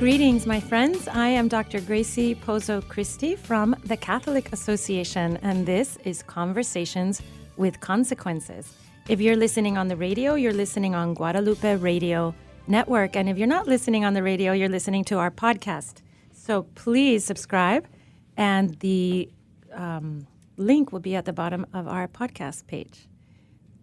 Greetings, my friends. I am Dr. Grazie Christie from the Catholic Association, and this is Conversations with Consequences. If you're listening on the radio, you're listening on Guadalupe Radio Network, and if you're not listening on the radio, you're listening to our podcast. So please subscribe, and the link will be at the bottom of our podcast page.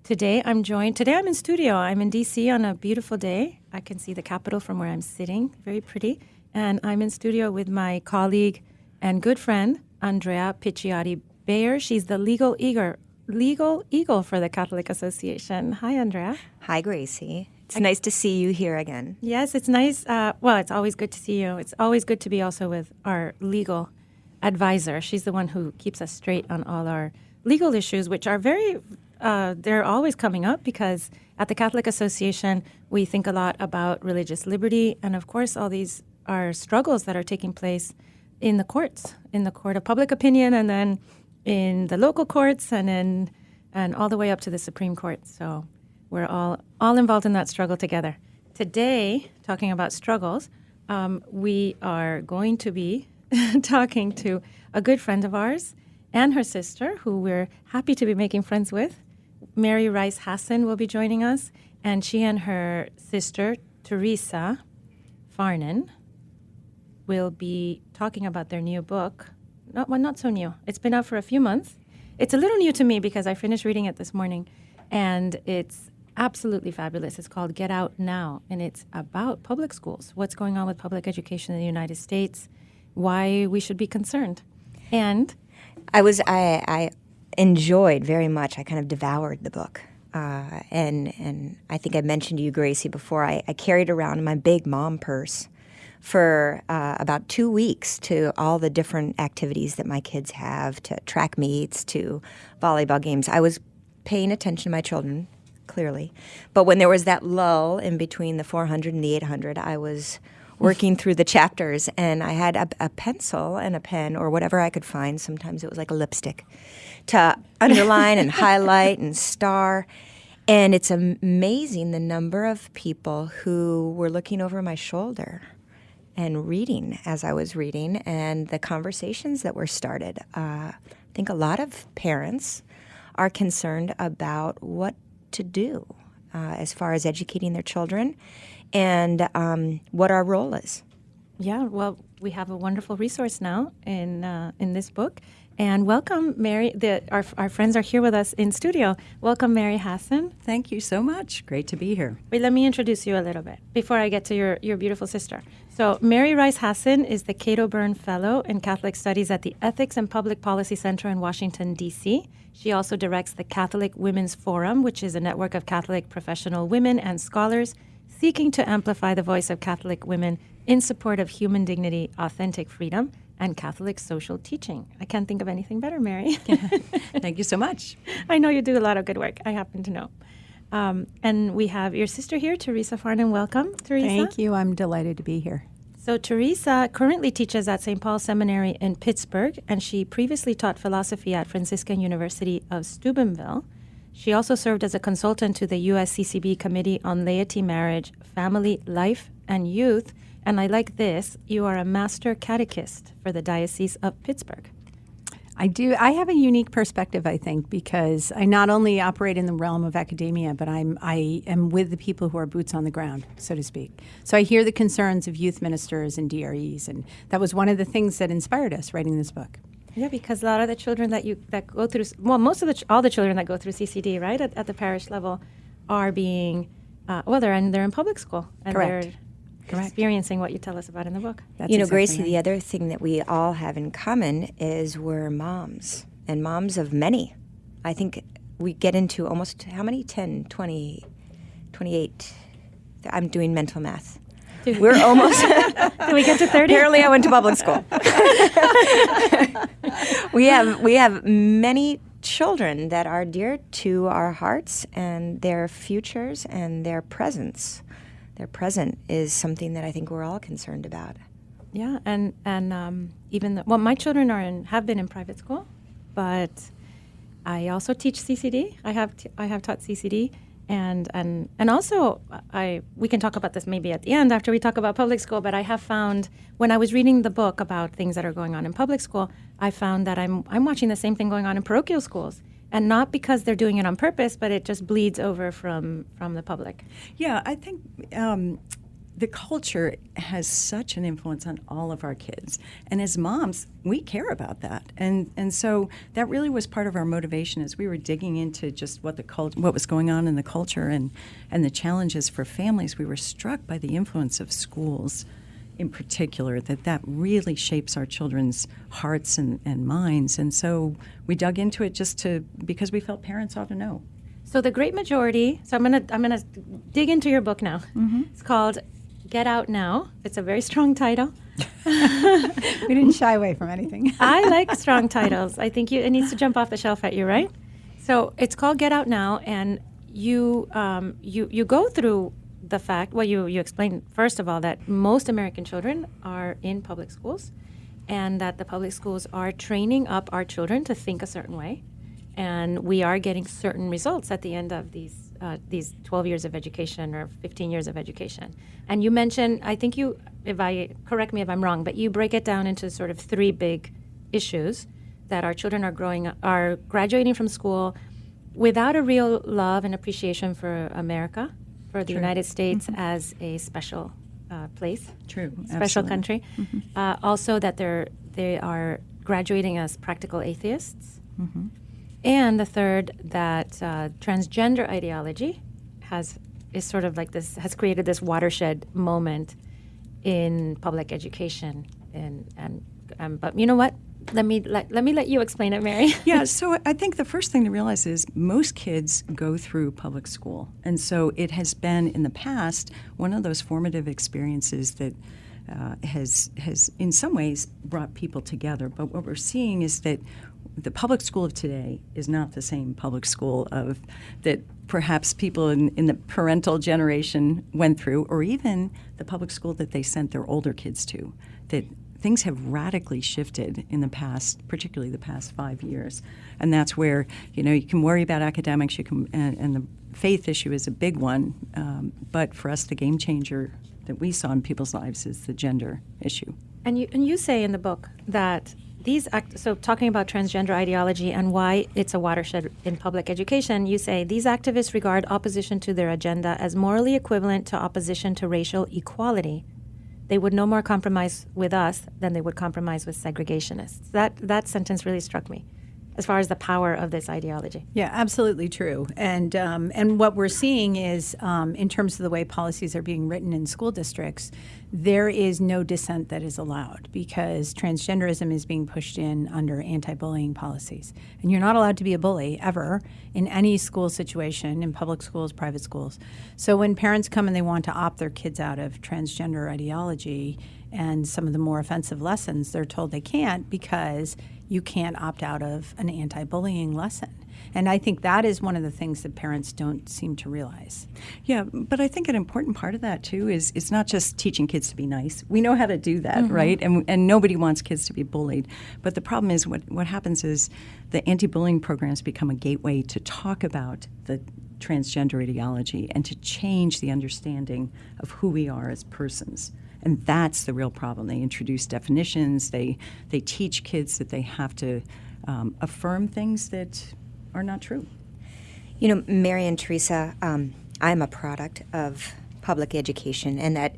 Today I'm in studio. I'm in D.C. on a beautiful day. I can see the Capitol from where I'm sitting, very pretty. And I'm in studio with my colleague and good friend, Andrea Picciotti-Bayer. She's the legal eagle for the Catholic Association. Hi, Andrea. Hi, Gracie. It's nice to see you here again. Yes, it's nice. It's always good to see you. It's always good to be also with our legal advisor. She's the one who keeps us straight on all our legal issues, which are they're always coming up because at the Catholic Association, we think a lot about religious liberty. And of course, all these are struggles that are taking place in the courts, in the court of public opinion, and then in the local courts, and all the way up to the Supreme Court. So we're all involved in that struggle together. Today, talking about struggles, we are going to be talking to a good friend of ours and her sister, who we're happy to be making friends with. Mary Rice Hasson will be joining us, and she and her sister, Theresa Farnan, will be talking about their new book. Not so new. It's been out for a few months. It's a little new to me because I finished reading it this morning, and it's absolutely fabulous. It's called Get Out Now, and it's about public schools, what's going on with public education in the United States, why we should be concerned. And I enjoyed very much. I kind of devoured the book. And I think I mentioned to you, Gracie, before. I carried around in my big mom purse for about 2 weeks to all the different activities that my kids have, to track meets, to volleyball games. I was paying attention to my children, clearly. But when there was that lull in between the 400 and the 800, I was working through the chapters, and I had a pencil and a pen or whatever I could find. Sometimes it was like a lipstick to underline and highlight and star. And it's amazing the number of people who were looking over my shoulder and reading as I was reading, and the conversations that were started. I think a lot of parents are concerned about what to do as far as educating their children and what our role is. Yeah, well, we have a wonderful resource now in this book. And welcome, Mary. Our friends are here with us in studio. Welcome, Mary Hasson. Thank you so much. Great to be here. Wait, let me introduce you a little bit before I get to your beautiful sister. So Mary Rice Hasson is the Cato Byrne Fellow in Catholic Studies at the Ethics and Public Policy Center in Washington, D.C. She also directs the Catholic Women's Forum, which is a network of Catholic professional women and scholars seeking to amplify the voice of Catholic women in support of human dignity, authentic freedom, and Catholic social teaching. I can't think of anything better, Mary. Thank you so much. I know you do a lot of good work. I happen to know. And we have your sister here, Theresa Farnan. Welcome, Theresa. Thank you. I'm delighted to be here. So Theresa currently teaches at St. Paul Seminary in Pittsburgh, and she previously taught philosophy at Franciscan University of Steubenville. She also served as a consultant to the USCCB Committee on Laity, Marriage, Family, Life, and Youth. And I like this. You are a master catechist for the Diocese of Pittsburgh. I do. I have a unique perspective, I think, because I not only operate in the realm of academia, but I am with the people who are boots on the ground, so to speak. So I hear the concerns of youth ministers and DREs, and that was one of the things that inspired us writing this book. Yeah, because a lot of the children that go through, all the children that go through CCD, right, at the parish level, are being, they're in public school, and Correct. they're experiencing what you tell us about in the book. That's exactly Gracie, right. The other thing that we all have in common is we're moms, and moms of many. I think we get into almost, how many? 10, 20, 28. I'm doing mental math. We're almost. Can we get to 30? Apparently, I went to public school. We have many children that are dear to our hearts, and their futures and their presence. Their present is something that I think we're all concerned about. Yeah, and my children have been in private school, but I also teach CCD. I have taught CCD, And also, we can talk about this maybe at the end after we talk about public school, but I have found when I was reading the book about things that are going on in public school, I found that I'm watching the same thing going on in parochial schools. And not because they're doing it on purpose, but it just bleeds over from the public. Yeah, I think the culture has such an influence on all of our kids. And as moms, we care about that. And so that really was part of our motivation as we were digging into just what was going on in the culture and the challenges for families. We were struck by the influence of schools in particular, that really shapes our children's hearts and minds. And so we dug into it because we felt parents ought to know. So the great majority, so I'm gonna dig into your book now. Mm-hmm. It's called Get Out Now. It's a very strong title. We didn't shy away from anything. I like strong titles. I think it needs to jump off the shelf at you, right? So it's called Get Out Now, and you go through the fact, well, you explain, first of all, that most American children are in public schools, and that the public schools are training up our children to think a certain way, and we are getting certain results at the end of these 12 years of education or 15 years of education. And you mentioned, I think correct me if I'm wrong, but you break it down into sort of three big issues that our children are graduating from school without a real love and appreciation for America, for the United States as a special place, special country. Mm-hmm. Also, that they are graduating as practical atheists, and the third, that transgender ideology has created this watershed moment in public education. But you know what? Let me let you explain it, Mary. Yeah, so I think the first thing to realize is most kids go through public school. And so it has been, in the past, one of those formative experiences that has in some ways brought people together. But what we're seeing is that the public school of today is not the same public school that perhaps people in the parental generation went through, or even the public school that they sent their older kids to. That things have radically shifted in the past, particularly the past 5 years. And that's where, you can worry about academics, and the faith issue is a big one. But for us, the game changer that we saw in people's lives is the gender issue. And you say in the book that so talking about transgender ideology and why it's a watershed in public education, you say these activists regard opposition to their agenda as morally equivalent to opposition to racial equality. They would no more compromise with us than they would compromise with segregationists. That sentence really struck me as far as the power of this ideology. Yeah, absolutely true. And what we're seeing is, in terms of the way policies are being written in school districts, there is no dissent that is allowed because transgenderism is being pushed in under anti-bullying policies. And you're not allowed to be a bully ever in any school situation, in public schools, private schools. So when parents come and they want to opt their kids out of transgender ideology and some of the more offensive lessons, they're told they can't because you can't opt out of an anti-bullying lesson. And I think that is one of the things that parents don't seem to realize. Yeah, but I think an important part of that, too, is it's not just teaching kids to be nice. We know how to do that, right? And nobody wants kids to be bullied. But the problem is what happens is the anti-bullying programs become a gateway to talk about the transgender ideology and to change the understanding of who we are as persons. And that's the real problem. They introduce definitions. They teach kids that they have to affirm things that are not true. Mary and Theresa, I'm a product of public education, and that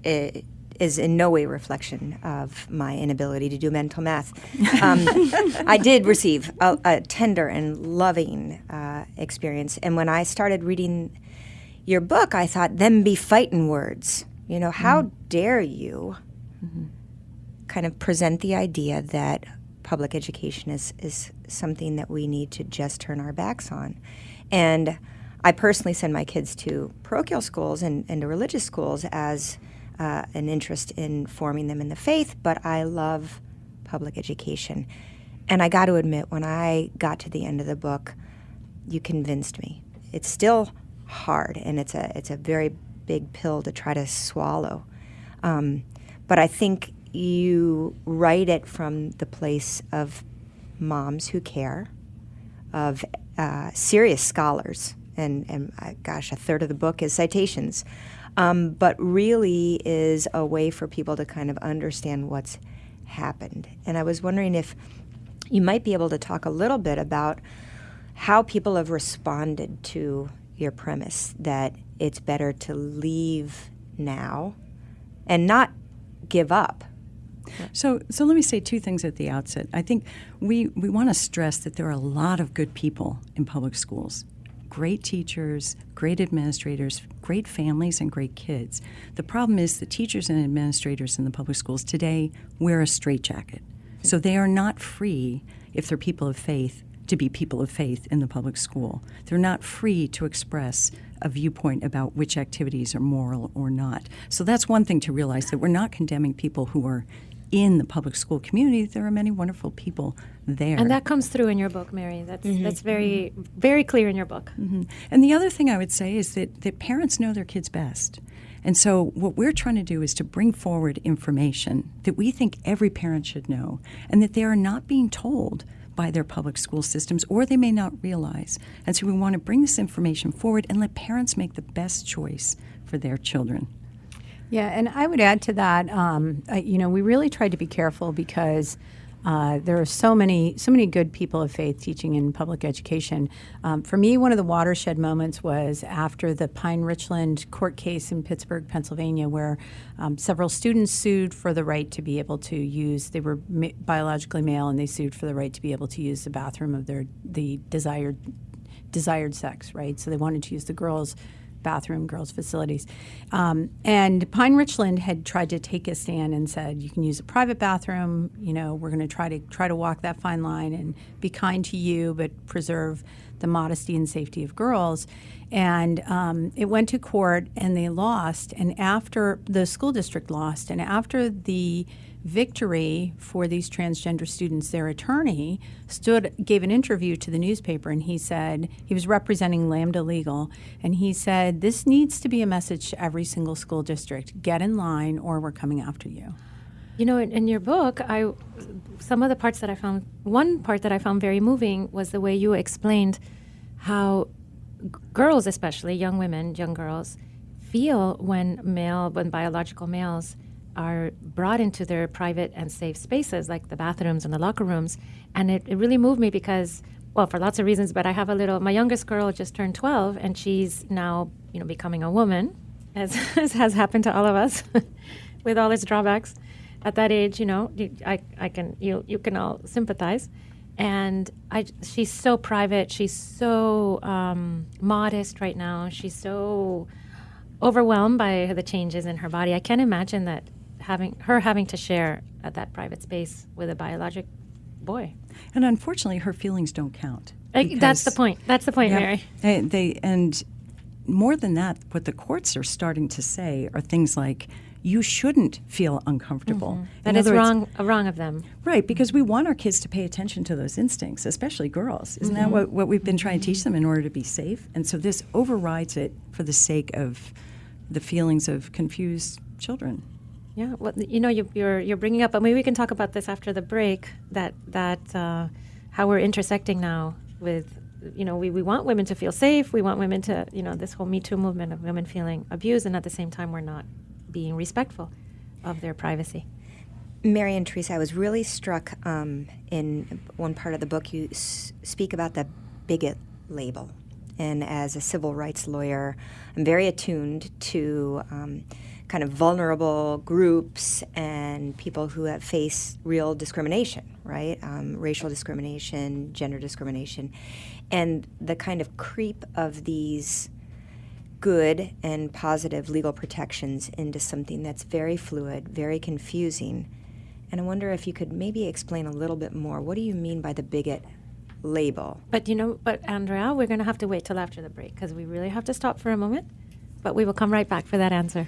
is in no way a reflection of my inability to do mental math. I did receive a tender and loving experience, and when I started reading your book, I thought, them be fightin' words. How dare you kind of present the idea that public education is something that we need to just turn our backs on. And I personally send my kids to parochial schools and to religious schools as an interest in forming them in the faith, but I love public education. And I got to admit, when I got to the end of the book, you convinced me. It's still hard, and it's a very big pill to try to swallow. But I think you write it from the place of moms who care, of serious scholars and gosh, a third of the book is citations, but really is a way for people to kind of understand what's happened. And I was wondering if you might be able to talk a little bit about how people have responded to your premise that it's better to leave now and not give up. So let me say two things at the outset. I think we want to stress that there are a lot of good people in public schools. Great teachers, great administrators, great families, and great kids. The problem is the teachers and administrators in the public schools today wear a straitjacket. So they are not free, if they're people of faith, to be people of faith in the public school. They're not free to express a viewpoint about which activities are moral or not. So that's one thing to realize, that we're not condemning people who are in the public school community. There are many wonderful people there. And that comes through in your book, Mary. That's very, very clear in your book. And the other thing I would say is that parents know their kids best. And so what we're trying to do is to bring forward information that we think every parent should know, and that they are not being told by their public school systems, or they may not realize. And so we want to bring this information forward and let parents make the best choice for their children. Yeah, and I would add to that, we really tried to be careful because there are so many good people of faith teaching in public education. For me, one of the watershed moments was after the Pine Richland court case in Pittsburgh, Pennsylvania, where several students sued for the right to be able to use. They were biologically male, and they sued for the right to be able to use the bathroom of the desired sex. Right, so they wanted to use the girls' bathroom, girls' facilities. And Pine Richland had tried to take a stand and said, you can use a private bathroom, we're going to try to walk that fine line and be kind to you, but preserve the modesty and safety of girls. And it went to court, and they lost, and after the school district lost, and after the victory for these transgender students, their attorney gave an interview to the newspaper, and he said, he was representing Lambda Legal, and he said, this needs to be a message to every single school district. Get in line or we're coming after you. In your book, one part that I found very moving was the way you explained how girls, especially young women, young girls, feel when biological males are brought into their private and safe spaces, like the bathrooms and the locker rooms. And it really moved me because, well, for lots of reasons, but I have my youngest girl just turned 12, and she's now, becoming a woman, as has happened to all of us, with all its drawbacks. At that age, you can all sympathize. And she's so private. She's so modest right now. She's so overwhelmed by the changes in her body. I can't imagine that having to share that private space with a biologic boy. And unfortunately, her feelings don't count. That's the point. That's the point, yeah, Mary. And more than that, what the courts are starting to say are things like, you shouldn't feel uncomfortable. That is wrong of them. Right, because we want our kids to pay attention to those instincts, especially girls. Isn't that what we've been trying to teach them in order to be safe? And so this overrides it for the sake of the feelings of confused children. Yeah, well, you're bringing up, but maybe we can talk about this after the break, that how we're intersecting now with, we want women to feel safe. We want women to, this whole Me Too movement of women feeling abused, and at the same time we're not being respectful of their privacy. Mary and Theresa, I was really struck in one part of the book, you speak about the bigot label. And as a civil rights lawyer, I'm very attuned to kind of vulnerable groups and people who have faced real discrimination, right? Racial discrimination, gender discrimination, and the kind of creep of these good and positive legal protections into something that's very fluid, very confusing. And I wonder if you could maybe explain a little bit more. What do you mean by the bigot label? But Andrea, we're going to have to wait till after the break because we really have to stop for a moment. But we will come right back for that answer.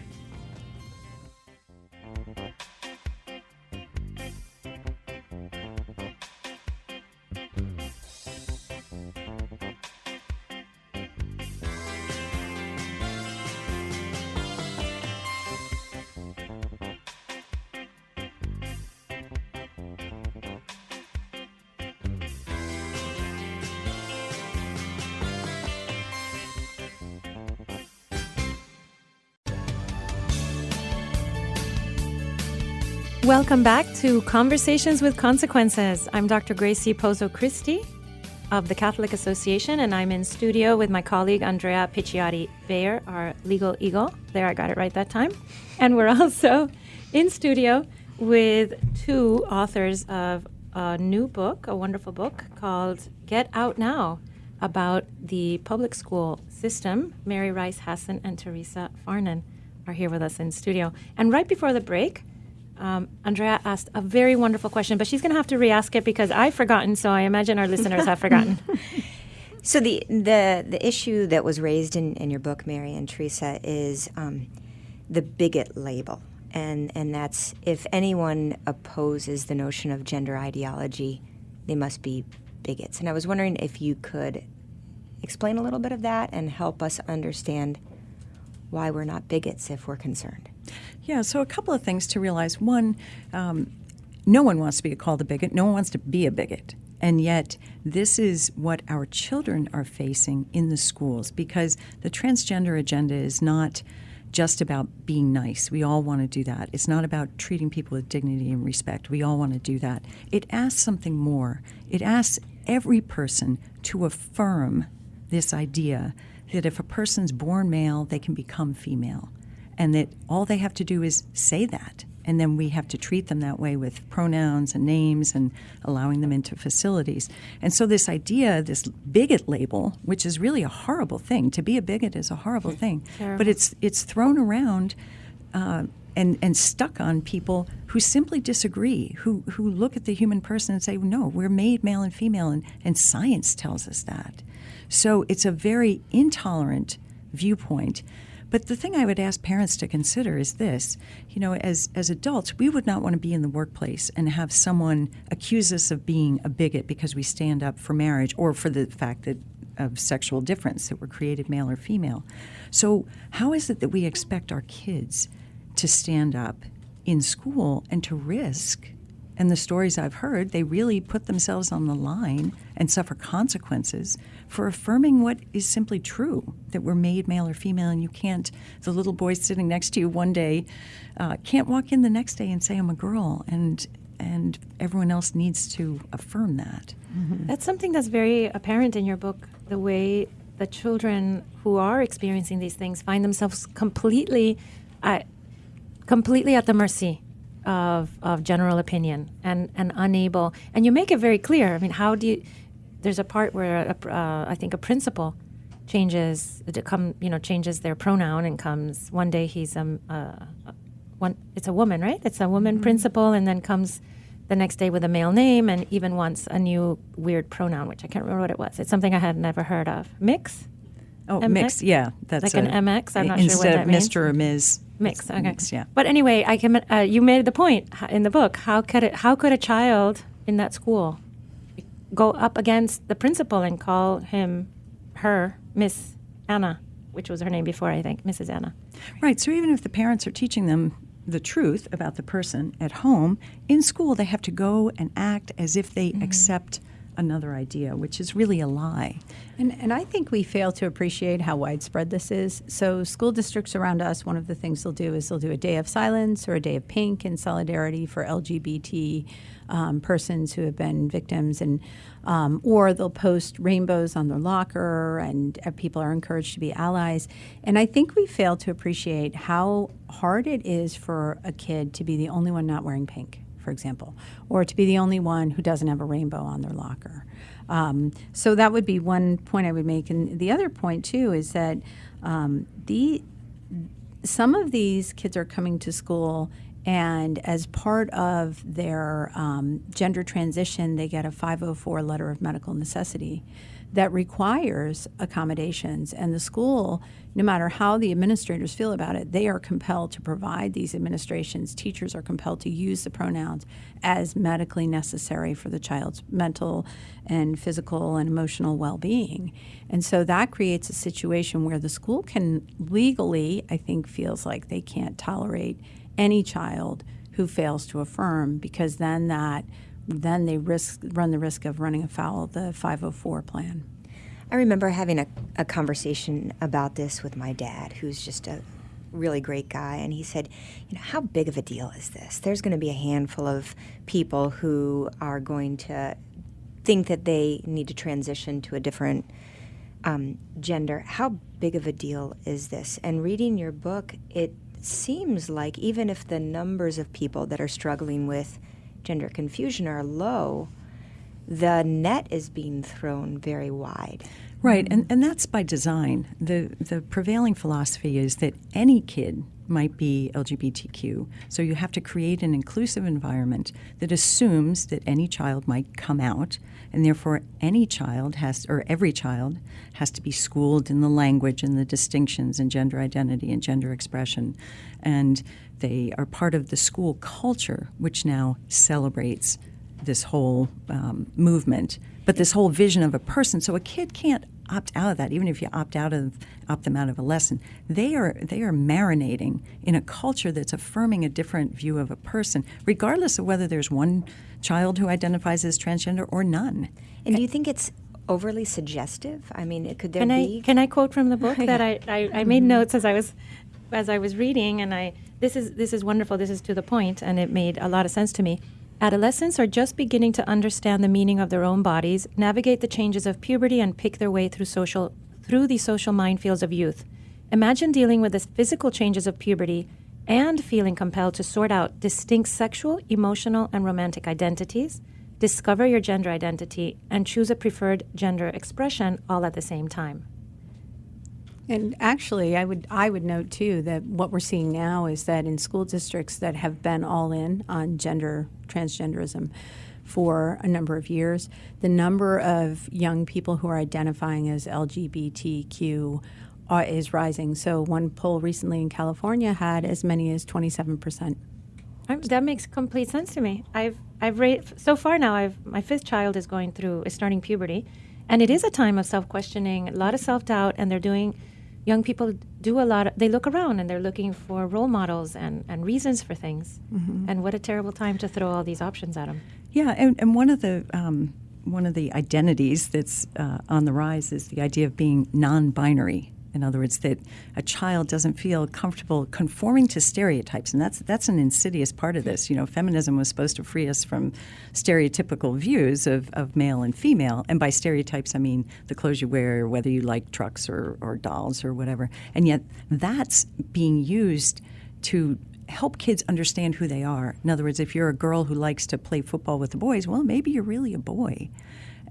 Welcome back to Conversations with Consequences. I'm Dr. Grazie Christie of the Catholic Association, and I'm in studio with my colleague Andrea Picciotti-Bayer, our legal eagle. There, I got it right that time. And we're also in studio with two authors of a new book, a wonderful book called Get Out Now, about the public school system. Mary Rice Hasson and Theresa Farnan are here with us in studio. And right before the break, Andrea asked a very wonderful question, but she's going to have to re-ask it because I've forgotten, so I imagine our listeners have forgotten. So the issue that was raised in your book, Mary and Theresa, is the bigot label. And that's, if anyone opposes the notion of gender ideology, they must be bigots. And I was wondering if you could explain a little bit of that and help us understand why we're not bigots if we're concerned. Yeah, so a couple of things to realize. One, no one wants to be called a bigot. No one wants to be a bigot. And yet, this is what our children are facing in the schools, because the transgender agenda is not just about being nice. We all want to do that. It's not about treating people with dignity and respect. We all want to do that. It asks something more. It asks every person to affirm this idea that if a person's born male, they can become female, and that all they have to do is say that. And then we have to treat them that way with pronouns and names and allowing them into facilities. And so this idea, this bigot label, which is really a horrible thing. To be a bigot is a horrible thing. Terrible. But it's thrown around and stuck on people who simply disagree, who look at the human person and say, no, we're made male and female, and science tells us that. So it's a very intolerant viewpoint. But the thing I would ask parents to consider is this. As adults, we would not want to be in the workplace and have someone accuse us of being a bigot because we stand up for marriage or for the fact that of sexual difference, that we're created male or female. So how is it that we expect our kids to stand up in school and to risk? And the stories I've heard, they really put themselves on the line and suffer consequences for affirming what is simply true, that we're made male or female, and you can't, the little boy sitting next to you one day can't walk in the next day and say, I'm a girl, and everyone else needs to affirm that. Mm-hmm. That's something that's very apparent in your book, the way the children who are experiencing these things find themselves completely at the mercy of general opinion and unable. And you make it very clear. I mean, how do you? There's a part where I think a principal changes their pronoun and comes one day he's it's a woman, right? It's a woman principal, and then comes the next day with a male name and even wants a new weird pronoun, which I can't remember what it was. It's something I had never heard of. Mix? Oh, MX? mix, yeah. That's like an MX? I'm not sure what that means. Instead of Mr. or Ms. Mix, okay. Mix, yeah. But anyway, you made the point in the book. How could a child in that school go up against the principal and call her Miss Anna, which was her name before, I think, Mrs. Anna? Right. So even if the parents are teaching them the truth about the person at home, in school they have to go and act as if they accept another idea, which is really a lie. And I think we fail to appreciate how widespread this is. So school districts around us, one of the things they'll do is they'll do a day of silence or a day of pink in solidarity for LGBT persons who have been victims, and or they'll post rainbows on their locker, and people are encouraged to be allies. And I think we fail to appreciate how hard it is for a kid to be the only one not wearing pink, for example, or to be the only one who doesn't have a rainbow on their locker. So that would be one point I would make. And the other point, too, is that some of these kids are coming to school, and as part of their gender transition, they get a 504 letter of medical necessity that requires accommodations. And the school, no matter how the administrators feel about it, they are compelled to provide these administrations. Teachers are compelled to use the pronouns as medically necessary for the child's mental and physical and emotional well-being. And so that creates a situation where the school can legally, I think, feels like they can't tolerate any child who fails to affirm, because then they run the risk of running afoul of the 504 plan. I remember having a conversation about this with my dad, who's just a really great guy, and he said, how big of a deal is this? There's going to be a handful of people who are going to think that they need to transition to a different gender. How big of a deal is this? And reading your book, it seems like even if the numbers of people that are struggling with gender confusion are low, the net is being thrown very wide. Right, and that's by design. The prevailing philosophy is that any kid might be LGBTQ, so you have to create an inclusive environment that assumes that any child might come out, and therefore every child has to be schooled in the language and the distinctions in gender identity and gender expression, and they are part of the school culture, which now celebrates this whole movement, but this whole vision of a person. So a kid can't opt out of that, even if you opt them out of a lesson. They are marinating in a culture that's affirming a different view of a person, regardless of whether there's one child who identifies as transgender or none. And do you think it's overly suggestive? I mean, could there be? Can I quote from the book that I made notes as I was reading, and this is wonderful. This is to the point, and it made a lot of sense to me. Adolescents are just beginning to understand the meaning of their own bodies, navigate the changes of puberty, and pick their way through the social minefields of youth. Imagine dealing with the physical changes of puberty and feeling compelled to sort out distinct sexual, emotional, and romantic identities, discover your gender identity, and choose a preferred gender expression all at the same time. And actually, I would note too that what we're seeing now is that in school districts that have been all in on transgenderism for a number of years, the number of young people who are identifying as LGBTQ is rising. So one poll recently in California had as many as 27%. That makes complete sense to me. I've raised so far now. My fifth child is starting puberty, and it is a time of self-questioning, a lot of self-doubt, and young people do a lot. They look around and they're looking for role models and reasons for things. Mm-hmm. And what a terrible time to throw all these options at them. Yeah, and one of the identities that's on the rise is the idea of being non-binary. In other words, that a child doesn't feel comfortable conforming to stereotypes, and that's an insidious part of this. Feminism was supposed to free us from stereotypical views of male and female, and by stereotypes I mean the clothes you wear, whether you like trucks or dolls or whatever. And yet that's being used to help kids understand who they are. In other words, if you're a girl who likes to play football with the boys, well, maybe you're really a boy.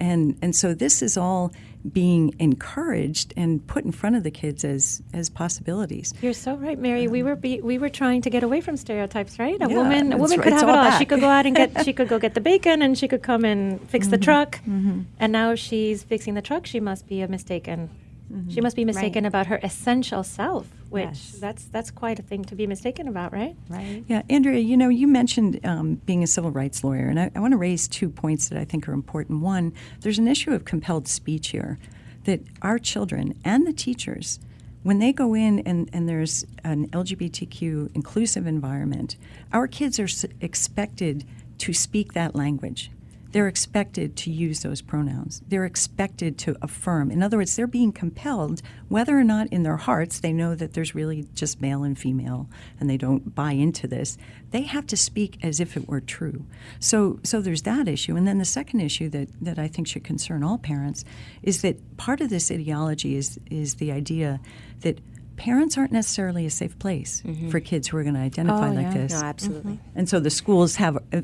And so this is all being encouraged and put in front of the kids as possibilities. You're so right, Mary. We were trying to get away from stereotypes, right? A Yeah, woman it's could have it all. back. She could go out and she could go get the bacon, and she could come and fix the truck. Mm-hmm. And now she's fixing the truck. She must be mistaken. Mm-hmm. She must be mistaken about her essential self, which that's quite a thing to be mistaken about, right? Right. Yeah, Andrea, you mentioned being a civil rights lawyer, and I want to raise 2 points that I think are important. One, there's an issue of compelled speech here, that our children and the teachers, when they go in and there's an LGBTQ inclusive environment, our kids are expected to speak that language. They're expected to use those pronouns. They're expected to affirm. In other words, they're being compelled, whether or not in their hearts they know that there's really just male and female and they don't buy into this. They have to speak as if it were true. So there's that issue. And then the second issue that I think should concern all parents is that part of this ideology is the idea that parents aren't necessarily a safe place for kids who are going to identify like this. No, absolutely. Mm-hmm. And so the schools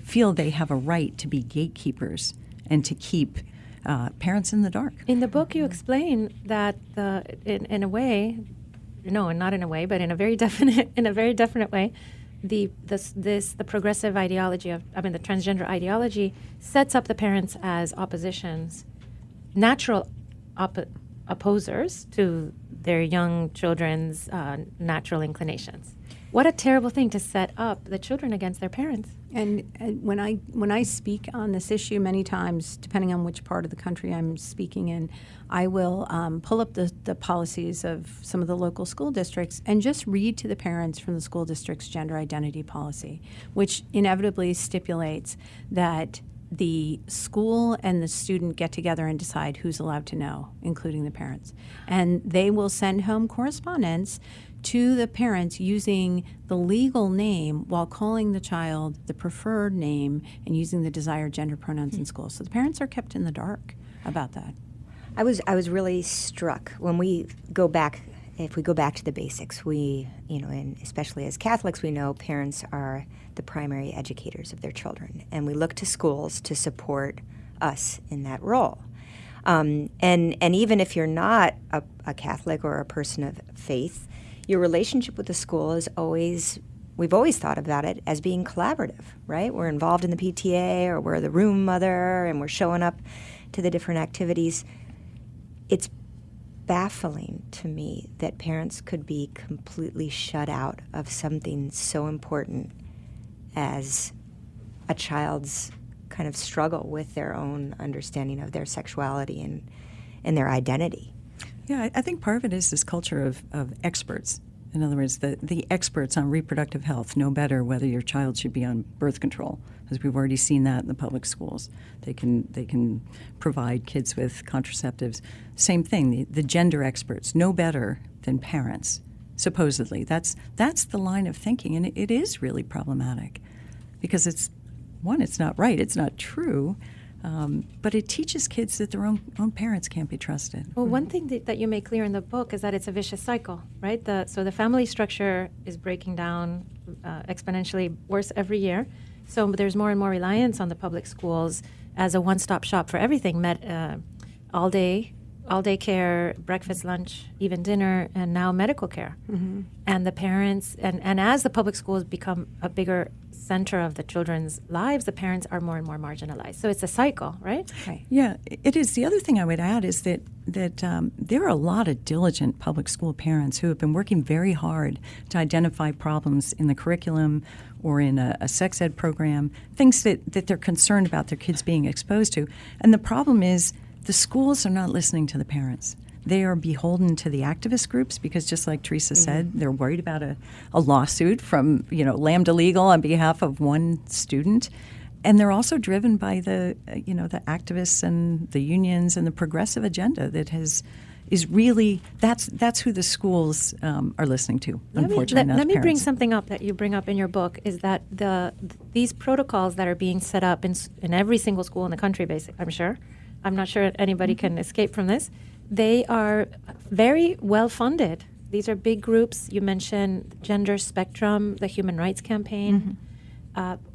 feel they have a right to be gatekeepers and to keep parents in the dark. In the book, you explain that in a way, no, not in a way, but in a very definite way, the progressive ideology the transgender ideology sets up the parents as oppositions, natural opposers to their young children's natural inclinations. What a terrible thing to set up the children against their parents. And when I speak on this issue, many times, depending on which part of the country I'm speaking in, I will pull up the policies of some of the local school districts and just read to the parents from the school district's gender identity policy, which inevitably stipulates that the school and the student get together and decide who's allowed to know, including the parents. And they will send home correspondence to the parents using the legal name while calling the child the preferred name and using the desired gender pronouns in school. So the parents are kept in the dark about that. I was really struck when we go back. If we go back to the basics, we, and especially as Catholics, we know parents are the primary educators of their children, and we look to schools to support us in that role. And even if you're not a Catholic or a person of faith, your relationship with the school is we've always thought about it as being collaborative, right? We're involved in the PTA, or we're the room mother, and we're showing up to the different activities. It's baffling to me that parents could be completely shut out of something so important as a child's kind of struggle with their own understanding of their sexuality and their identity. Yeah, I think part of it is this culture of experts. In other words, the experts on reproductive health know better whether your child should be on birth control, because we've already seen that in the public schools. They can provide kids with contraceptives. Same thing, the gender experts know better than parents, supposedly. That's the line of thinking, and it is really problematic, because it's not right, it's not true. But it teaches kids that their own parents can't be trusted. Well, one thing that you make clear in the book is that it's a vicious cycle, right? So the family structure is breaking down exponentially worse every year. So there's more and more reliance on the public schools as a one-stop shop for everything, all day care, breakfast, lunch, even dinner, and now medical care. Mm-hmm. And the parents, and as the public schools become a bigger center of the children's lives, the parents are more and more marginalized. So it's a cycle, right? Right. Yeah, it is. The other thing I would add is that there are a lot of diligent public school parents who have been working very hard to identify problems in the curriculum or in a sex ed program, things that they're concerned about their kids being exposed to. And the problem is the schools are not listening to the parents. They are beholden to the activist groups because, just like Theresa said, they're worried about a lawsuit from Lambda Legal on behalf of one student, and they're also driven by the activists and the unions and the progressive agenda that is really that's who the schools are listening to. Unfortunately, let me bring something up that you bring up in your book, is that these protocols that are being set up in every single school in the country, basically, I'm not sure anybody can escape from this. They are very well funded. These are big groups. You mentioned Gender Spectrum, the Human Rights Campaign.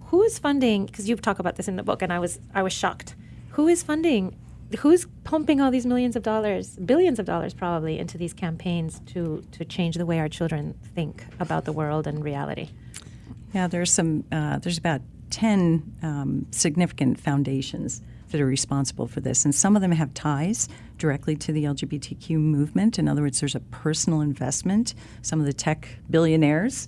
Who is funding? Because you talk about this in the book, and I was shocked. Who is funding? Who's pumping all these millions of dollars, billions of dollars probably, into these campaigns to change the way our children think about the world and reality? Yeah, there's about 10 significant foundations that are responsible for this. And some of them have ties directly to the LGBTQ movement. In other words, there's a personal investment. Some of the tech billionaires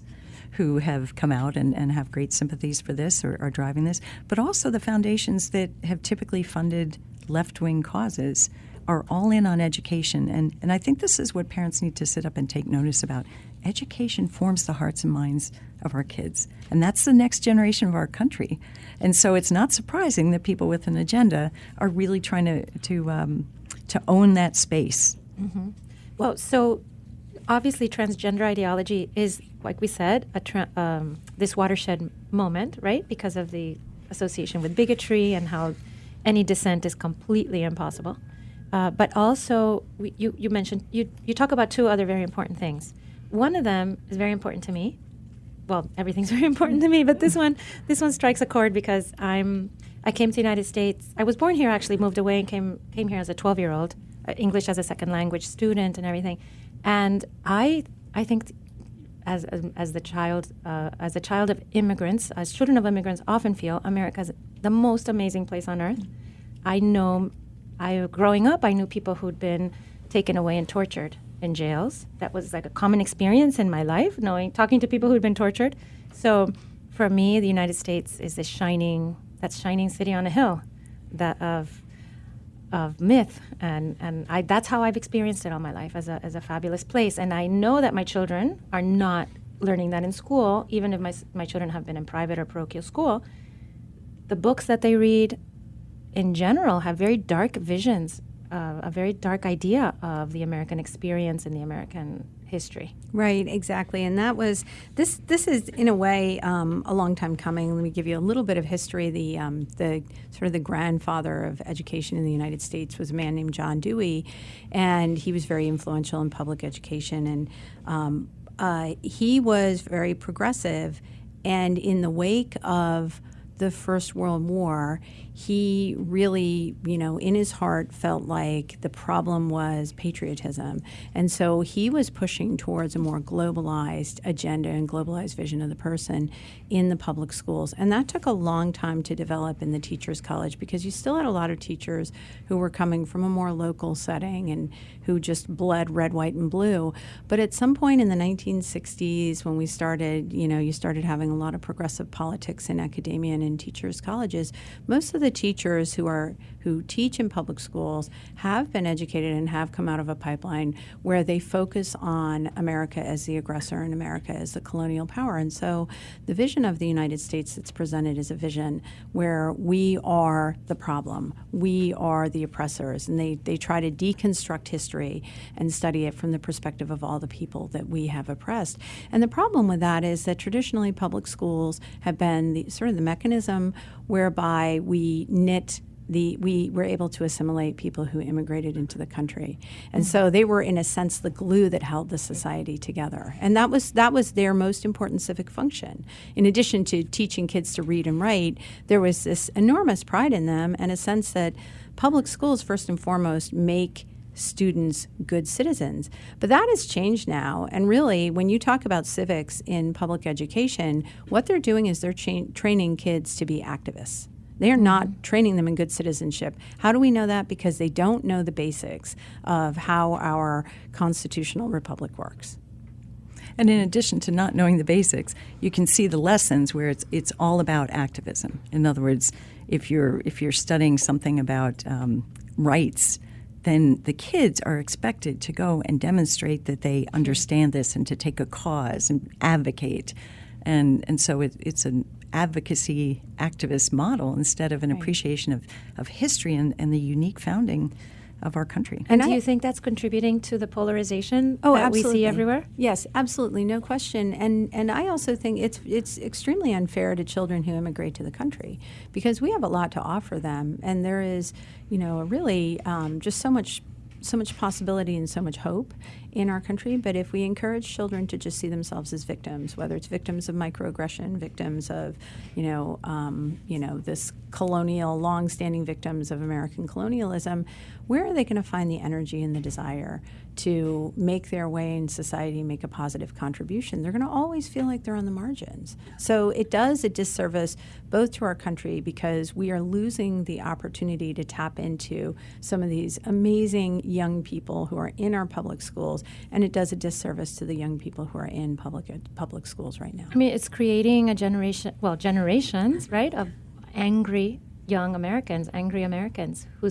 who have come out and have great sympathies for this are driving this. But also the foundations that have typically funded left-wing causes are all in on education. And I think this is what parents need to sit up and take notice about. Education forms the hearts and minds of our kids, and that's the next generation of our country. And so it's not surprising that people with an agenda are really trying to own that space. Mm-hmm. Well, so obviously transgender ideology is, like we said, this watershed moment, right? Because of the association with bigotry and how any dissent is completely impossible. But also, you mentioned, you talk about two other very important things. One of them is very important to me. Well, everything's very important to me, but this one strikes a chord because I came to the United States. I was born here, actually, moved away and came here as a 12-year-old, English as a second language student and everything. And I think as a child of immigrants, as children of immigrants often feel, America's the most amazing place on earth. Growing up, I knew people who'd been taken away and tortured in jails. That was like a common experience in my life, talking to people who'd been tortured. So for me, the United States is this shining city on a hill of myth, and that's how I've experienced it all my life, as a fabulous place. And I know that my children are not learning that in school, even if my children have been in private or parochial school. The books that they read in general have very dark visions, a very dark idea of the American experience and the American history. Right, exactly. And that was, this is in a way a long time coming. Let me give you a little bit of history. The sort of the grandfather of education in the United States was a man named John Dewey, and he was very influential in public education. And he was very progressive. And in the wake of the First World War, he really, in his heart felt like the problem was patriotism. And so he was pushing towards a more globalized agenda and globalized vision of the person in the public schools. And that took a long time to develop in the Teachers College, because you still had a lot of teachers who were coming from a more local setting and who just bled red, white, and blue. But at some point in the 1960s, when we started, you started having a lot of progressive politics in academia and in teachers' colleges, most of the teachers who teach in public schools have been educated and have come out of a pipeline where they focus on America as the aggressor and America as the colonial power. And so the vision of the United States that's presented is a vision where we are the problem, we are the oppressors, and they try to deconstruct history and study it from the perspective of all the people that we have oppressed. And the problem with that is that traditionally public schools have been sort of the mechanism whereby we were able to assimilate people who immigrated into the country. And so they were, in a sense, the glue that held the society together. And that was their most important civic function. In addition to teaching kids to read and write, there was this enormous pride in them and a sense that public schools, first and foremost, make students good citizens. But that has changed now. And really, when you talk about civics in public education, what they're doing is they're training kids to be activists. They are not training them in good citizenship. How do we know that? Because they don't know the basics of how our constitutional republic works. And in addition to not knowing the basics, you can see the lessons where it's all about activism. In other words, if you're studying something about rights, then the kids are expected to go and demonstrate that they understand this and to take a cause and advocate. And so it's an advocacy activist model instead of an appreciation of history and the unique founding of our country. And do you think that's contributing to the polarization that absolutely. we see everywhere? Yes, absolutely, no question. And I also think it's extremely unfair to children who immigrate to the country, because we have a lot to offer them, and there is, a really just so much possibility and so much hope in our country. But if we encourage children to just see themselves as victims, whether it's victims of microaggression, victims of, this colonial, long-standing victims of American colonialism, where are they going to find the energy and the desire to make their way in society, make a positive contribution? They're going to always feel like they're on the margins. So it does a disservice both to our country, because we are losing the opportunity to tap into some of these amazing young people who are in our public schools, and it does a disservice to the young people who are in public schools right now. I mean, it's creating a generations, right, of angry young Americans, who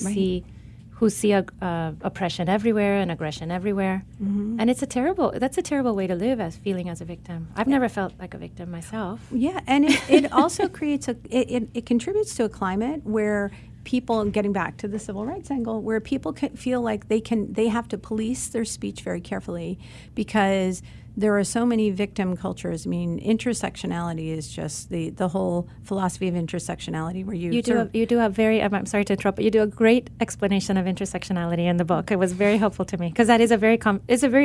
see oppression everywhere and aggression everywhere. Mm-hmm. And that's a terrible way to live, as feeling as a victim. I've never felt like a victim myself. Yeah, and it also creates it contributes to a climate where people, getting back to the civil rights angle, where people feel like they have to police their speech very carefully, because there are so many victim cultures. I mean, intersectionality is just the whole philosophy of intersectionality, where you do a very, I'm sorry to interrupt, but you do a great explanation of intersectionality in the book. It was very helpful to me, because that is a very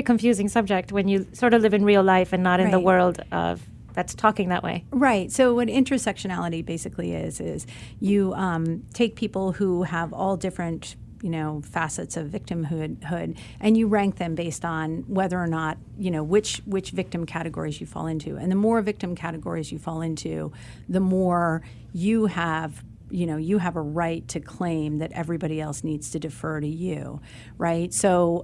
confusing subject when you sort of live in real life and not in the world of that's talking that way. Right. So what intersectionality basically is you take people who have all different facets of victimhood, and you rank them based on whether or not, which victim categories you fall into. And the more victim categories you fall into, the more you have a right to claim that everybody else needs to defer to you, right? So,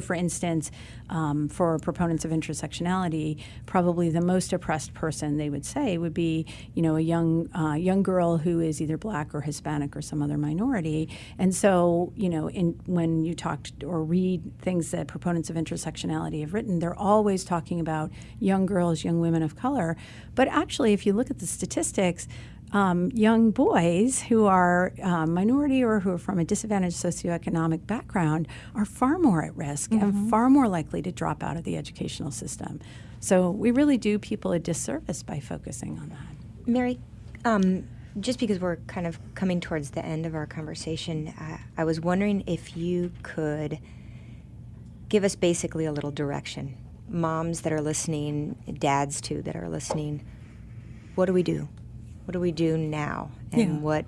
for instance, for proponents of intersectionality, probably the most oppressed person, they would say, would be, a young girl who is either Black or Hispanic or some other minority. And so, when you talk or read things that proponents of intersectionality have written, they're always talking about young girls, young women of color. But actually, if you look at the statistics, young boys who are minority or who are from a disadvantaged socioeconomic background are far more at risk and far more likely to drop out of the educational system. So we really do people a disservice by focusing on that. Mary, just because we're kind of coming towards the end of our conversation, I was wondering if you could give us basically a little direction. Moms that are listening, dads too that are listening, what do we do? What do we do now? And what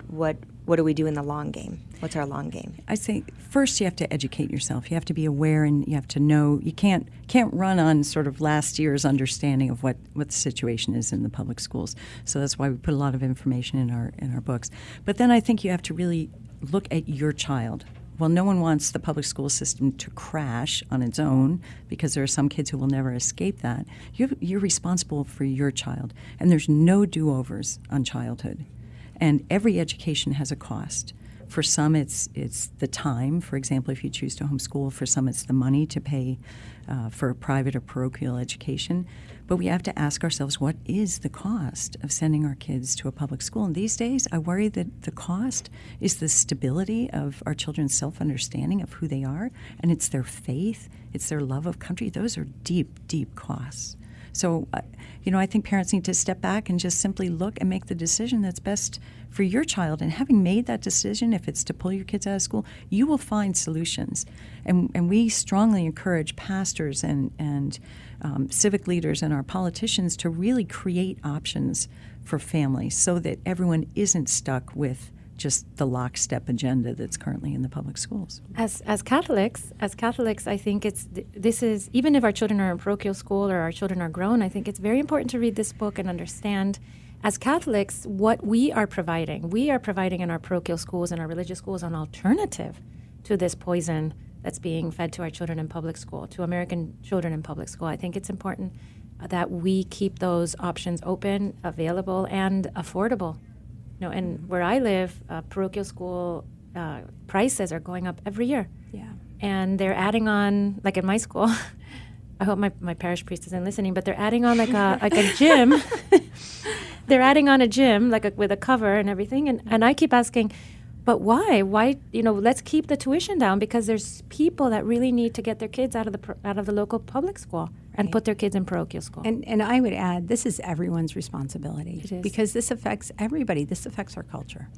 do we do in the long game? What's our long game? I say first you have to educate yourself. You have to be aware, and you have to know. You can't run on sort of last year's understanding of what the situation is in the public schools. So that's why we put a lot of information in our books. But then I think you have to really look at your child. Well, no one wants the public school system to crash on its own because there are some kids who will never escape that. You're responsible for your child, and there's no do-overs on childhood. And every education has a cost. For some, it's the time. For example, if you choose to homeschool, for some, it's the money to pay for a private or parochial education. But we have to ask ourselves, what is the cost of sending our kids to a public school? And these days, I worry that the cost is the stability of our children's self-understanding of who they are, and it's their faith, it's their love of country. Those are deep, deep costs. So, I think parents need to step back and just simply look and make the decision that's best for your child. And having made that decision, if it's to pull your kids out of school, you will find solutions. And we strongly encourage pastors and civic leaders and our politicians to really create options for families so that everyone isn't stuck with just the lockstep agenda that's currently in the public schools. As Catholics, I think this is, even if our children are in parochial school or our children are grown, I think it's very important to read this book and understand, as Catholics, what we are providing. We are providing in our parochial schools and our religious schools an alternative to this poison that's being fed to our children in public school, to American children in public school. I think it's important that we keep those options open, available, and affordable. And where I live, parochial school prices are going up every year. Yeah. And they're adding on, like in my school, I hope my parish priest isn't listening, but they're adding on like a gym. They're adding on a gym, with a cover and everything. And I keep asking, but why? Why, let's keep the tuition down, because there's people that really need to get their kids out of the local public school and put their kids in parochial school. And I would add, this is everyone's responsibility. It is. Because this affects everybody. This affects our culture.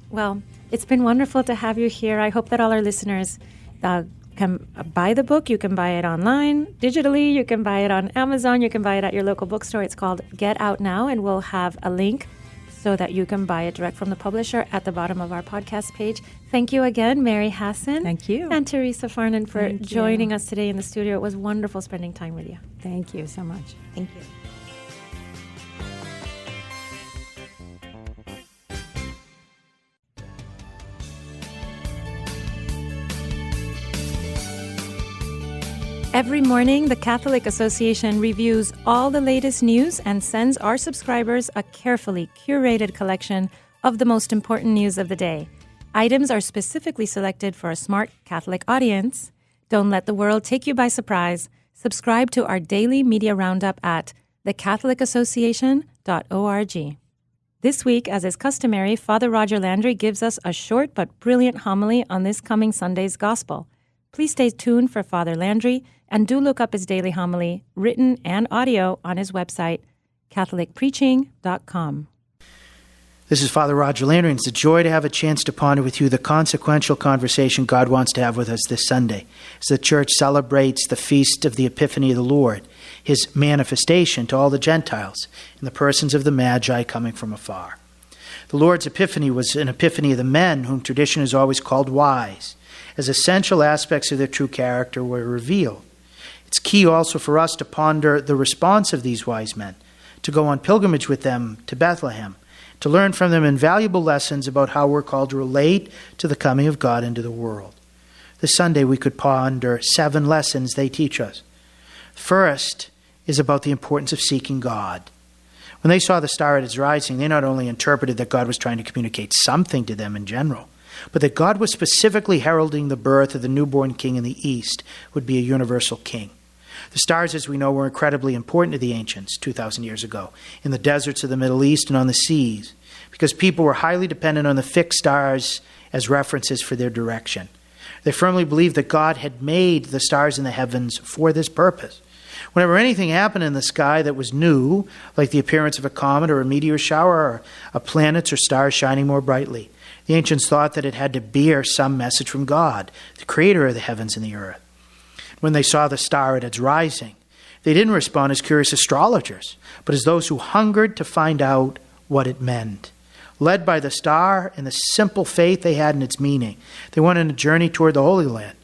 Well, it's been wonderful to have you here. I hope that all our listeners can buy the book. You can buy it online, digitally. You can buy it on Amazon. You can buy it at your local bookstore. It's called Get Out Now, and we'll have a link so that you can buy it direct from the publisher at the bottom of our podcast page. Thank you again, Mary Hasson. Thank you. And Theresa Farnan for Thank joining you. us today in the studio. It was wonderful spending time with you. Thank you so much. Thank you. Every morning, the Catholic Association reviews all the latest news and sends our subscribers a carefully curated collection of the most important news of the day. Items are specifically selected for a smart Catholic audience. Don't let the world take you by surprise. Subscribe to our daily media roundup at thecatholicassociation.org. This week, as is customary, Father Roger Landry gives us a short but brilliant homily on this coming Sunday's Gospel. Please stay tuned for Father Landry, and do look up his daily homily, written and audio, on his website, catholicpreaching.com. This is Father Roger Landry, and it's a joy to have a chance to ponder with you the consequential conversation God wants to have with us this Sunday, as the Church celebrates the feast of the Epiphany of the Lord, his manifestation to all the Gentiles in the persons of the Magi coming from afar. The Lord's Epiphany was an epiphany of the men whom tradition has always called wise, as essential aspects of their true character were revealed. It's key also for us to ponder the response of these wise men, to go on pilgrimage with them to Bethlehem, to learn from them invaluable lessons about how we're called to relate to the coming of God into the world. This Sunday we could ponder 7 lessons they teach us. First is about the importance of seeking God. When they saw the star at its rising, they not only interpreted that God was trying to communicate something to them in general, but that God was specifically heralding the birth of the newborn king in the East, would be a universal king. The stars, as we know, were incredibly important to the ancients 2,000 years ago in the deserts of the Middle East and on the seas, because people were highly dependent on the fixed stars as references for their direction. They firmly believed that God had made the stars in the heavens for this purpose. Whenever anything happened in the sky that was new, like the appearance of a comet or a meteor shower or a planets or stars shining more brightly, the ancients thought that it had to bear some message from God, the creator of the heavens and the earth. When they saw the star at its rising, they didn't respond as curious astrologers, but as those who hungered to find out what it meant. Led by the star and the simple faith they had in its meaning, they went on a journey toward the Holy Land.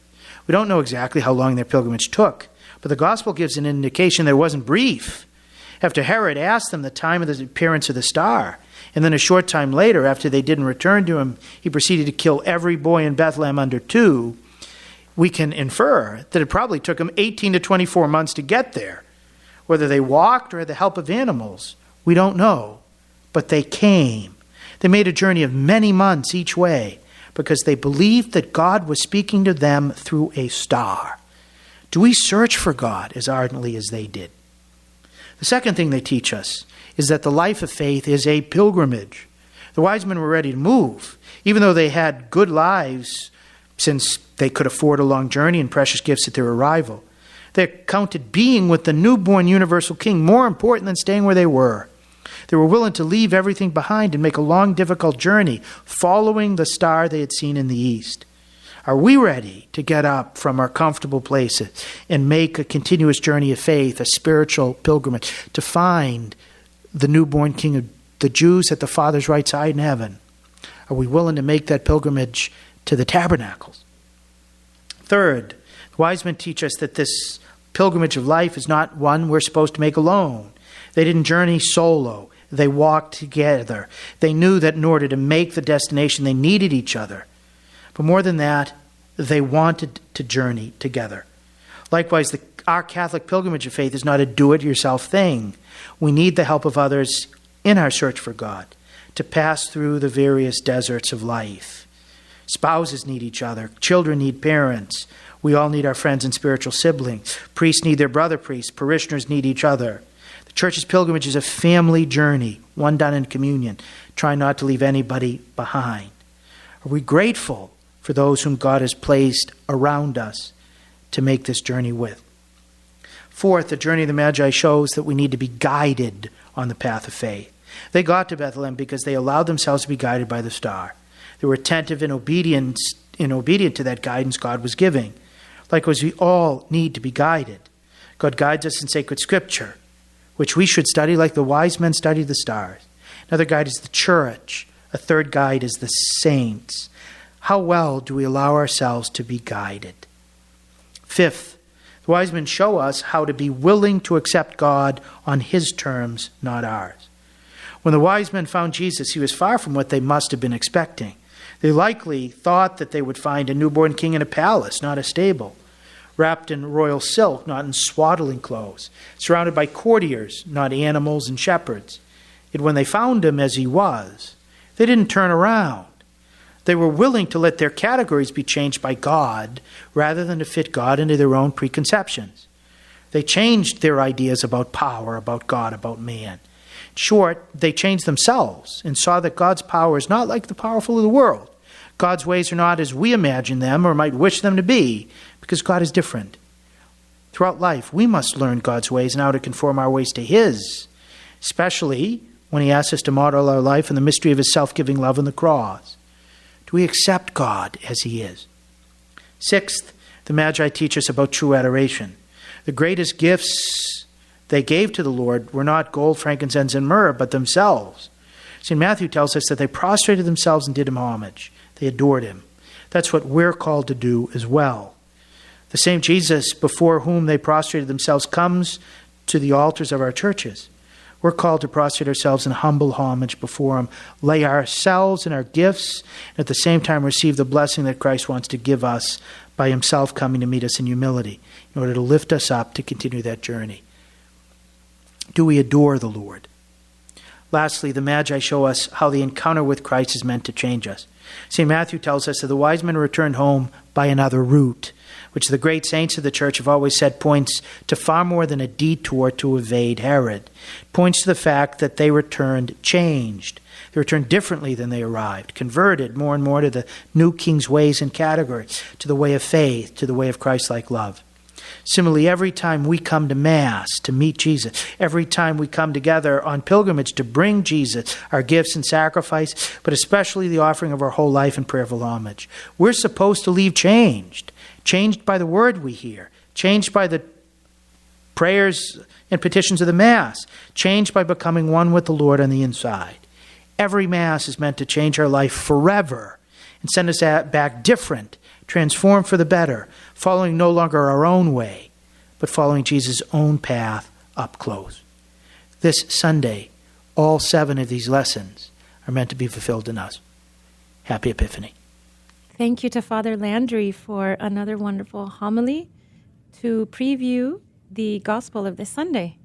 We don't know exactly how long their pilgrimage took, but the Gospel gives an indication that it wasn't brief. After Herod asked them the time of the appearance of the star, and then a short time later, after they didn't return to him, he proceeded to kill every boy in Bethlehem under 2, we can infer that it probably took them 18 to 24 months to get there. Whether they walked or had the help of animals, we don't know. But they came. They made a journey of many months each way because they believed that God was speaking to them through a star. Do we search for God as ardently as they did? The second thing they teach us is that the life of faith is a pilgrimage. The wise men were ready to move, even though they had good lives since they could afford a long journey and precious gifts at their arrival. They counted being with the newborn universal king more important than staying where they were. They were willing to leave everything behind and make a long, difficult journey, following the star they had seen in the east. Are we ready to get up from our comfortable places and make a continuous journey of faith, a spiritual pilgrimage, to find the newborn king of the Jews at the Father's right side in heaven? Are we willing to make that pilgrimage to the tabernacles? Third, the wise men teach us that this pilgrimage of life is not one we're supposed to make alone. They didn't journey solo. They walked together. They knew that in order to make the destination, they needed each other. But more than that, they wanted to journey together. Likewise, our Catholic pilgrimage of faith is not a do-it-yourself thing. We need the help of others in our search for God to pass through the various deserts of life. Spouses need each other. Children need parents. We all need our friends and spiritual siblings. Priests need their brother priests. Parishioners need each other. The Church's pilgrimage is a family journey, one done in communion. Try not to leave anybody behind. Are we grateful for those whom God has placed around us to make this journey with? Fourth, the journey of the Magi shows that we need to be guided on the path of faith. They got to Bethlehem because they allowed themselves to be guided by the star. They were attentive and obedient to that guidance God was giving. Likewise, we all need to be guided. God guides us in sacred scripture, which we should study like the wise men studied the stars. Another guide is the church. A third guide is the saints. How well do we allow ourselves to be guided? Fifth, the wise men show us how to be willing to accept God on his terms, not ours. When the wise men found Jesus, he was far from what they must have been expecting. They likely thought that they would find a newborn king in a palace, not a stable, wrapped in royal silk, not in swaddling clothes, surrounded by courtiers, not animals and shepherds. Yet when they found him as he was, they didn't turn around. They were willing to let their categories be changed by God rather than to fit God into their own preconceptions. They changed their ideas about power, about God, about man. In short, they changed themselves and saw that God's power is not like the powerful of the world. God's ways are not as we imagine them or might wish them to be, because God is different. Throughout life, we must learn God's ways and how to conform our ways to his, especially when he asks us to model our life in the mystery of his self-giving love on the cross. Do we accept God as he is? Sixth, the Magi teach us about true adoration. The greatest gifts they gave to the Lord were not gold, frankincense, and myrrh, but themselves. St. Matthew tells us that they prostrated themselves and did him homage. They adored him. That's what we're called to do as well. The same Jesus before whom they prostrated themselves comes to the altars of our churches. We're called to prostrate ourselves in humble homage before him, lay ourselves and our gifts, and at the same time receive the blessing that Christ wants to give us by himself coming to meet us in humility in order to lift us up to continue that journey. Do we adore the Lord? Lastly, the Magi show us how the encounter with Christ is meant to change us. St. Matthew tells us that the wise men returned home by another route, which the great saints of the church have always said points to far more than a detour to evade Herod. It points to the fact that they returned changed. They returned differently than they arrived, converted more and more to the new king's ways and categories, to the way of faith, to the way of Christ-like love. Similarly, every time we come to Mass to meet Jesus, every time we come together on pilgrimage to bring Jesus our gifts and sacrifice, but especially the offering of our whole life in prayerful homage, we're supposed to leave changed by the word we hear, changed by the prayers and petitions of the Mass, changed by becoming one with the Lord on the inside. Every Mass is meant to change our life forever and send us back different, transformed for the better, following no longer our own way, but following Jesus' own path up close. This Sunday, all 7 of these lessons are meant to be fulfilled in us. Happy Epiphany. Thank you to Father Landry for another wonderful homily to preview the Gospel of this Sunday.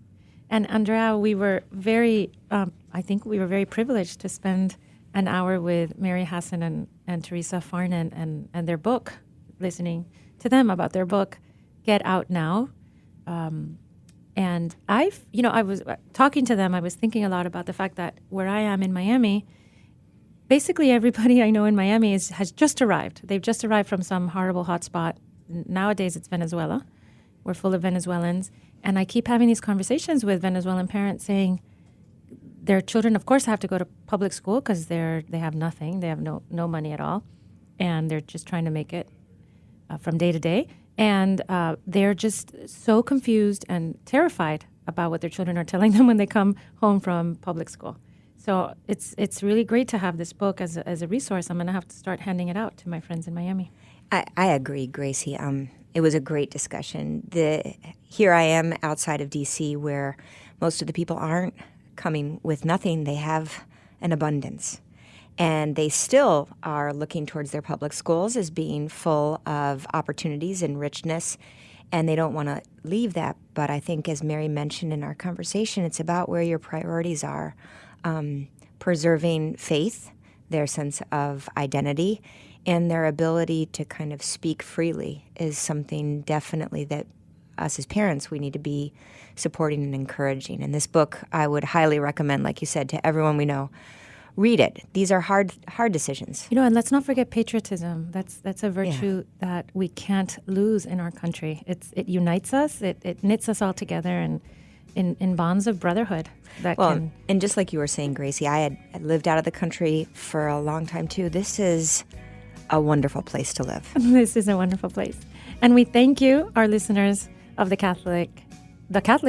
And Andrea, we were very, I think we were very privileged to spend an hour with Mary Hasson and Theresa Farnan and their book, listening to them about their book, Get Out Now. And I was talking to them, I was thinking a lot about the fact that where I am in Miami, basically everybody I know in Miami has just arrived. They've just arrived from some horrible hotspot. Nowadays it's Venezuela. We're full of Venezuelans. And I keep having these conversations with Venezuelan parents saying their children, of course, have to go to public school because they have nothing. They have no money at all. And they're just trying to make it from day to day. And they're just so confused and terrified about what their children are telling them when they come home from public school. So it's really great to have this book as a resource. I'm going to have to start handing it out to my friends in Miami. I agree, Gracie. It was a great discussion. Here I am outside of D.C. where most of the people aren't coming with nothing. They have an abundance. And they still are looking towards their public schools as being full of opportunities and richness, and they don't want to leave that. But I think, as Mary mentioned in our conversation, it's about where your priorities are. Preserving faith, their sense of identity, and their ability to kind of speak freely is something definitely that us as parents, we need to be supporting and encouraging. And this book, I would highly recommend, like you said, to everyone we know. Read it. These are hard decisions. And let's not forget patriotism. That's a virtue that we can't lose in our country. It unites us. It knits us all together and in bonds of brotherhood. And just like you were saying, Gracie, I had lived out of the country for a long time too. This is a wonderful place to live. This is a wonderful place. And we thank you, our listeners of the Catholic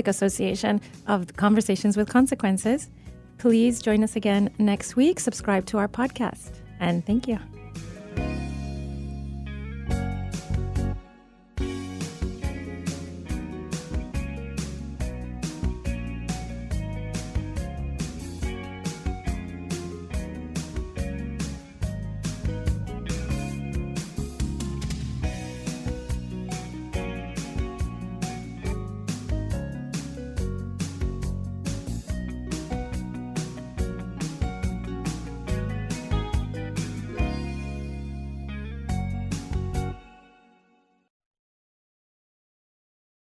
Association of Conversations with Consequences. Please join us again next week. Subscribe to our podcast. And thank you.